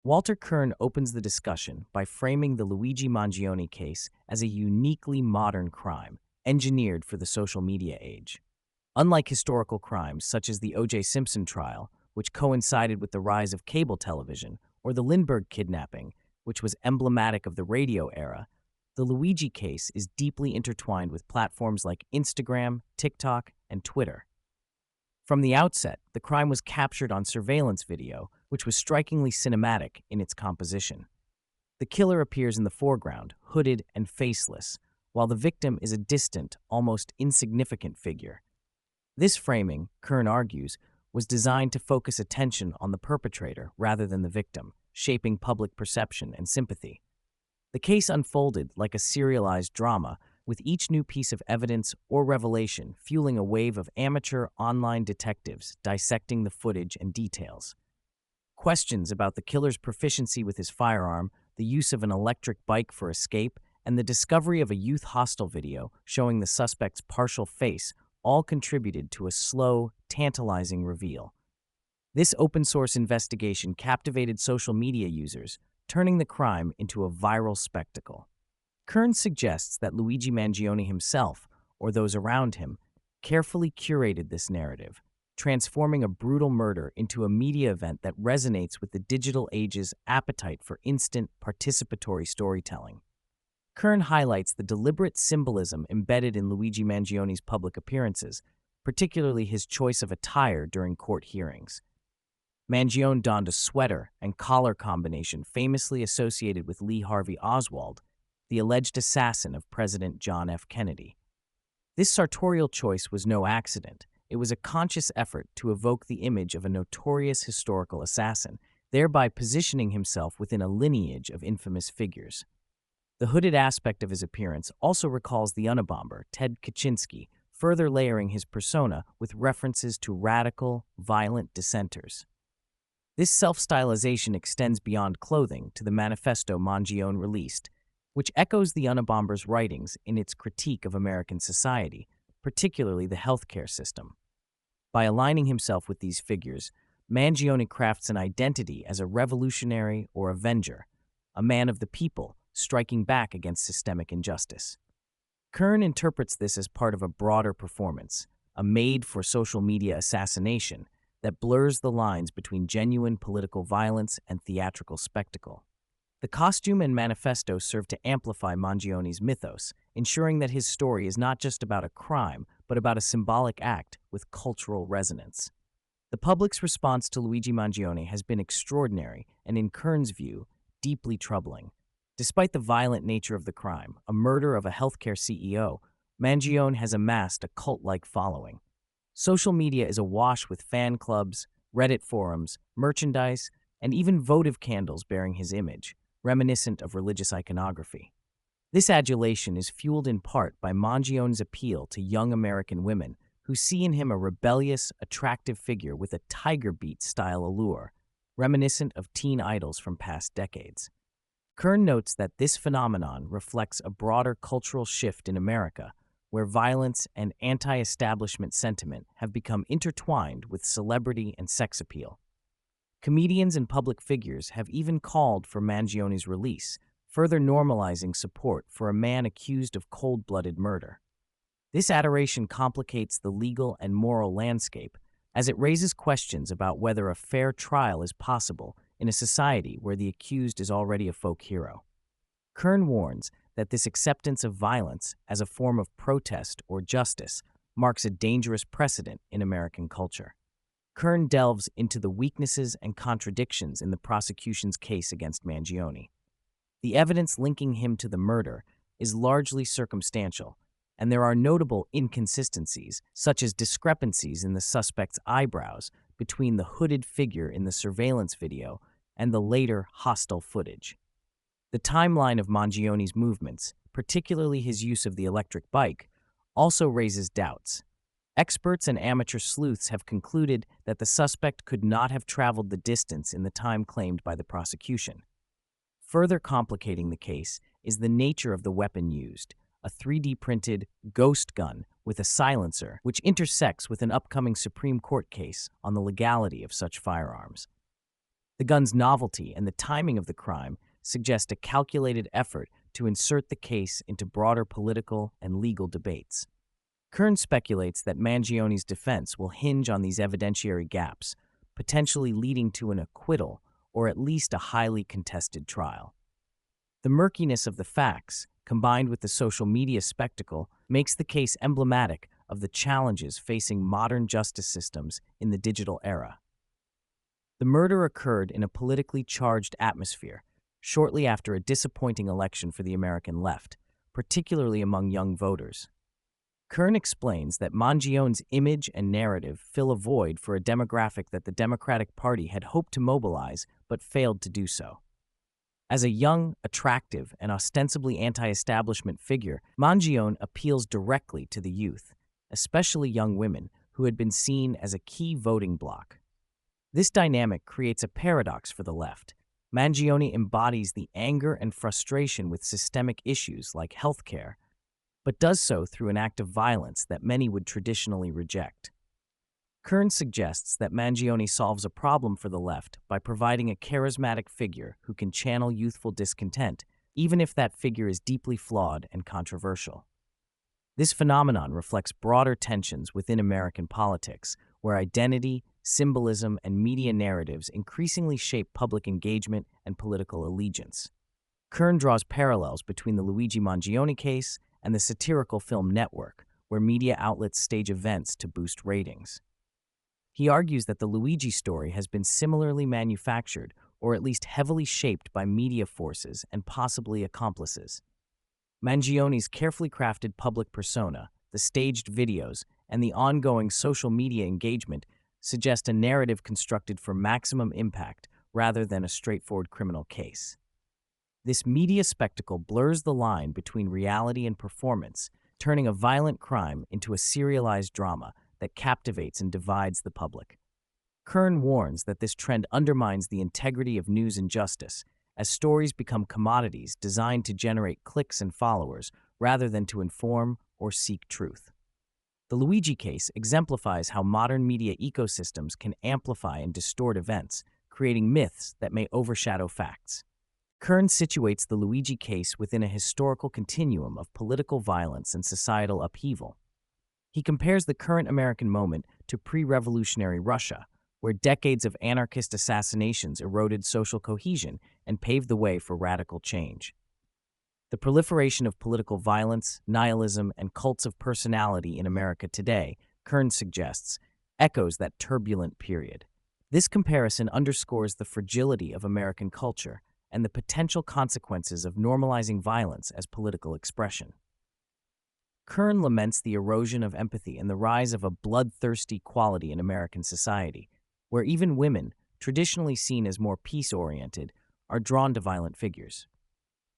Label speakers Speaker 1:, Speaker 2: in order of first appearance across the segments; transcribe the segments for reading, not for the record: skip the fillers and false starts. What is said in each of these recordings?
Speaker 1: Walter Kirn opens the discussion by framing the Luigi Mangione case as a uniquely modern crime, engineered for the social media age. Unlike historical crimes such as the O.J. Simpson trial, which coincided with the rise of cable television, or the Lindbergh kidnapping, which was emblematic of the radio era, the Luigi case is deeply intertwined with platforms like Instagram, TikTok, and Twitter. From the outset, the crime was captured on surveillance video, which was strikingly cinematic in its composition. The killer appears in the foreground, hooded and faceless, while the victim is a distant, almost insignificant figure. This framing, Kirn argues, was designed to focus attention on the perpetrator rather than the victim, shaping public perception and sympathy. The case unfolded like a serialized drama, with each new piece of evidence or revelation fueling a wave of amateur online detectives dissecting the footage and details. Questions about the killer's proficiency with his firearm, the use of an electric bike for escape, and the discovery of a youth hostel video showing the suspect's partial face all contributed to a slow, tantalizing reveal. This open-source investigation captivated social media users, turning the crime into a viral spectacle. Kirn suggests that Luigi Mangione himself, or those around him, carefully curated this narrative, transforming a brutal murder into a media event that resonates with the digital age's appetite for instant, participatory storytelling. Kirn highlights the deliberate symbolism embedded in Luigi Mangione's public appearances, particularly his choice of attire during court hearings. Mangione donned a sweater and collar combination famously associated with Lee Harvey Oswald, the alleged assassin of President John F. Kennedy. This sartorial choice was no accident. It was a conscious effort to evoke the image of a notorious historical assassin, thereby positioning himself within a lineage of infamous figures. The hooded aspect of his appearance also recalls the Unabomber, Ted Kaczynski, further layering his persona with references to radical, violent dissenters. This self-stylization extends beyond clothing to the manifesto Mangione released, which echoes the Unabomber's writings in its critique of American society, particularly the healthcare system. By aligning himself with these figures, Mangione crafts an identity as a revolutionary or avenger, a man of the people striking back against systemic injustice. Kirn interprets this as part of a broader performance, a made-for-social media assassination that blurs the lines between genuine political violence and theatrical spectacle. The costume and manifesto serve to amplify Mangione's mythos, ensuring that his story is not just about a crime, but about a symbolic act with cultural resonance. The public's response to Luigi Mangione has been extraordinary and, in Kirn's view, deeply troubling. Despite the violent nature of the crime, a murder of a healthcare CEO, Mangione has amassed a cult-like following. Social media is awash with fan clubs, Reddit forums, merchandise, and even votive candles bearing his image, reminiscent of religious iconography. This adulation is fueled in part by Mangione's appeal to young American women who see in him a rebellious, attractive figure with a Tiger Beat-style allure, reminiscent of teen idols from past decades. Kirn notes that this phenomenon reflects a broader cultural shift in America, where violence and anti-establishment sentiment have become intertwined with celebrity and sex appeal. Comedians and public figures have even called for Mangione's release, further normalizing support for a man accused of cold-blooded murder. This adoration complicates the legal and moral landscape, as it raises questions about whether a fair trial is possible in a society where the accused is already a folk hero. Kirn warns that this acceptance of violence as a form of protest or justice marks a dangerous precedent in American culture. Kirn delves into the weaknesses and contradictions in the prosecution's case against Mangione. The evidence linking him to the murder is largely circumstantial, and there are notable inconsistencies, such as discrepancies in the suspect's eyebrows between the hooded figure in the surveillance video and the later hostile footage. The timeline of Mangione's movements, particularly his use of the electric bike, also raises doubts. Experts and amateur sleuths have concluded that the suspect could not have traveled the distance in the time claimed by the prosecution. Further complicating the case is the nature of the weapon used, a 3D-printed ghost gun with a silencer, which intersects with an upcoming Supreme Court case on the legality of such firearms. The gun's novelty and the timing of the crime suggest a calculated effort to insert the case into broader political and legal debates. Kirn speculates that Mangione's defense will hinge on these evidentiary gaps, potentially leading to an acquittal or at least a highly contested trial. The murkiness of the facts, combined with the social media spectacle, makes the case emblematic of the challenges facing modern justice systems in the digital era. The murder occurred in a politically charged atmosphere, shortly after a disappointing election for the American left, particularly among young voters. Kirn explains that Mangione's image and narrative fill a void for a demographic that the Democratic Party had hoped to mobilize but failed to do so. As a young, attractive, and ostensibly anti-establishment figure, Mangione appeals directly to the youth, especially young women, who had been seen as a key voting bloc. This dynamic creates a paradox for the left. Mangione embodies the anger and frustration with systemic issues like healthcare, but does so through an act of violence that many would traditionally reject. Kirn suggests that Mangione solves a problem for the left by providing a charismatic figure who can channel youthful discontent, even if that figure is deeply flawed and controversial. This phenomenon reflects broader tensions within American politics, where identity, symbolism, and media narratives increasingly shape public engagement and political allegiance. Kirn draws parallels between the Luigi Mangione case and the satirical film Network, where media outlets stage events to boost ratings. He argues that the Luigi story has been similarly manufactured, or at least heavily shaped by media forces and possibly accomplices. Mangione's carefully crafted public persona, the staged videos, and the ongoing social media engagement suggest a narrative constructed for maximum impact rather than a straightforward criminal case. This media spectacle blurs the line between reality and performance, turning a violent crime into a serialized drama that captivates and divides the public. Kirn warns that this trend undermines the integrity of news and justice, as stories become commodities designed to generate clicks and followers rather than to inform or seek truth. The Luigi case exemplifies how modern media ecosystems can amplify and distort events, creating myths that may overshadow facts. Kirn situates the Luigi case within a historical continuum of political violence and societal upheaval. He compares the current American moment to pre-revolutionary Russia, where decades of anarchist assassinations eroded social cohesion and paved the way for radical change. The proliferation of political violence, nihilism, and cults of personality in America today, Kirn suggests, echoes that turbulent period. This comparison underscores the fragility of American culture and the potential consequences of normalizing violence as political expression. Kirn laments the erosion of empathy and the rise of a bloodthirsty quality in American society, where even women, traditionally seen as more peace-oriented, are drawn to violent figures.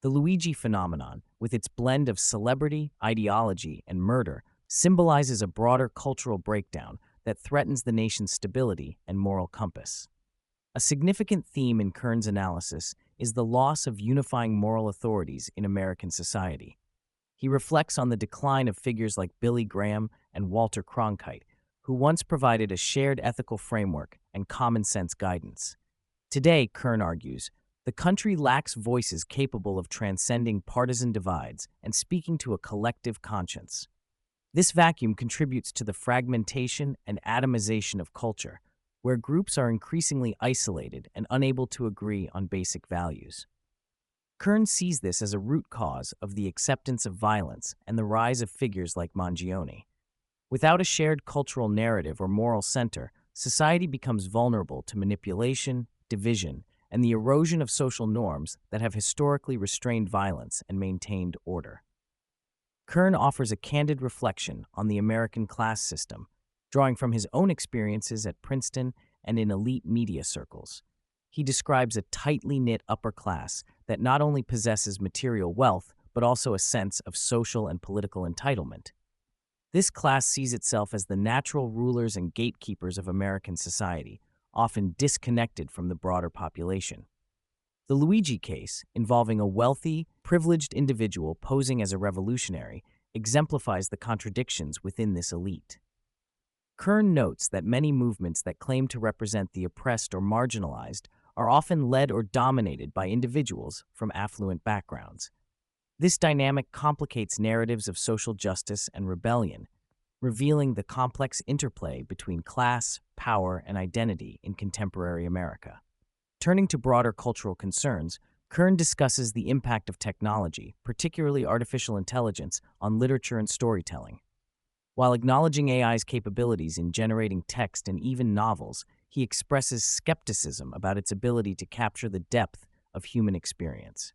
Speaker 1: The Luigi phenomenon, with its blend of celebrity, ideology, and murder, symbolizes a broader cultural breakdown that threatens the nation's stability and moral compass. A significant theme in Kirn's analysis is the loss of unifying moral authorities in American society. He reflects on the decline of figures like Billy Graham and Walter Cronkite, who once provided a shared ethical framework and common-sense guidance. Today, Kirn argues, the country lacks voices capable of transcending partisan divides and speaking to a collective conscience. This vacuum contributes to the fragmentation and atomization of culture, where groups are increasingly isolated and unable to agree on basic values. Kirn sees this as a root cause of the acceptance of violence and the rise of figures like Mangione. Without a shared cultural narrative or moral center, society becomes vulnerable to manipulation, division, and the erosion of social norms that have historically restrained violence and maintained order. Kirn offers a candid reflection on the American class system, drawing from his own experiences at Princeton and in elite media circles. He describes a tightly knit upper class that not only possesses material wealth, but also a sense of social and political entitlement. This class sees itself as the natural rulers and gatekeepers of American society, often disconnected from the broader population. The Luigi case, involving a wealthy, privileged individual posing as a revolutionary, exemplifies the contradictions within this elite. Kirn notes that many movements that claim to represent the oppressed or marginalized are often led or dominated by individuals from affluent backgrounds. This dynamic complicates narratives of social justice and rebellion, revealing the complex interplay between class, power, and identity in contemporary America. Turning to broader cultural concerns, Kirn discusses the impact of technology, particularly artificial intelligence, on literature and storytelling. While acknowledging AI's capabilities in generating text and even novels, he expresses skepticism about its ability to capture the depth of human experience.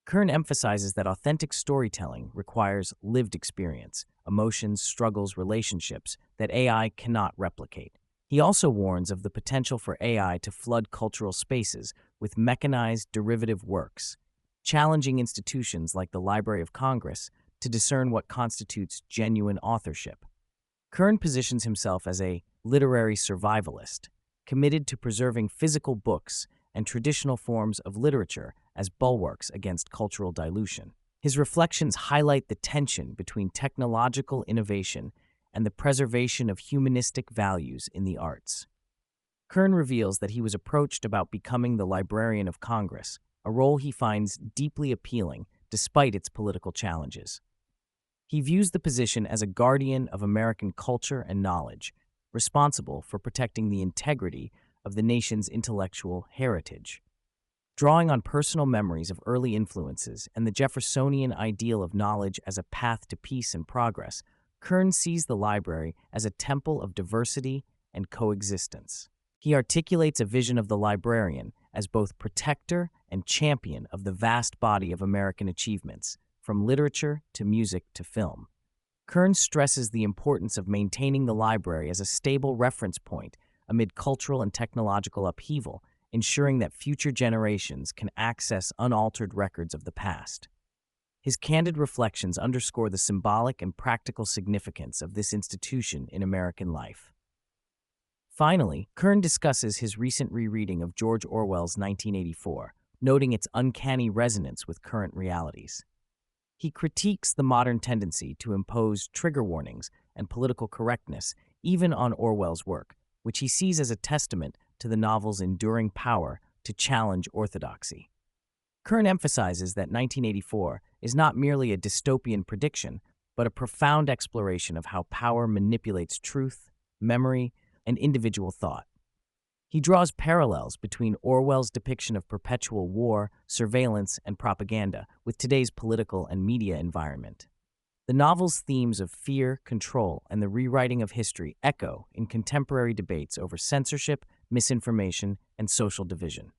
Speaker 1: Kirn emphasizes that authentic storytelling requires lived experience, emotions, struggles, relationships that AI cannot replicate. He also warns of the potential for AI to flood cultural spaces with mechanized derivative works, challenging institutions like the Library of Congress to discern what constitutes genuine authorship. Kirn positions himself as a literary survivalist, committed to preserving physical books and traditional forms of literature as bulwarks against cultural dilution. His reflections highlight the tension between technological innovation and the preservation of humanistic values in the arts. Kirn reveals that he was approached about becoming the Librarian of Congress, a role he finds deeply appealing despite its political challenges. He views the position as a guardian of American culture and knowledge, responsible for protecting the integrity of the nation's intellectual heritage. Drawing on personal memories of early influences and the Jeffersonian ideal of knowledge as a path to peace and progress, Kirn sees the library as a temple of diversity and coexistence. He articulates a vision of the librarian as both protector and champion of the vast body of American achievements, from literature to music to film. Kirn stresses the importance of maintaining the library as a stable reference point amid cultural and technological upheaval, ensuring that future generations can access unaltered records of the past. His candid reflections underscore the symbolic and practical significance of this institution in American life. Finally, Kirn discusses his recent rereading of George Orwell's 1984, noting its uncanny resonance with current realities. He critiques the modern tendency to impose trigger warnings and political correctness even on Orwell's work, which he sees as a testament to the novel's enduring power to challenge orthodoxy. Kirn emphasizes that 1984 is not merely a dystopian prediction, but a profound exploration of how power manipulates truth, memory, and individual thought. He draws parallels between Orwell's depiction of perpetual war, surveillance, and propaganda with today's political and media environment. The novel's themes of fear, control, and the rewriting of history echo in contemporary debates over censorship, misinformation, and social division.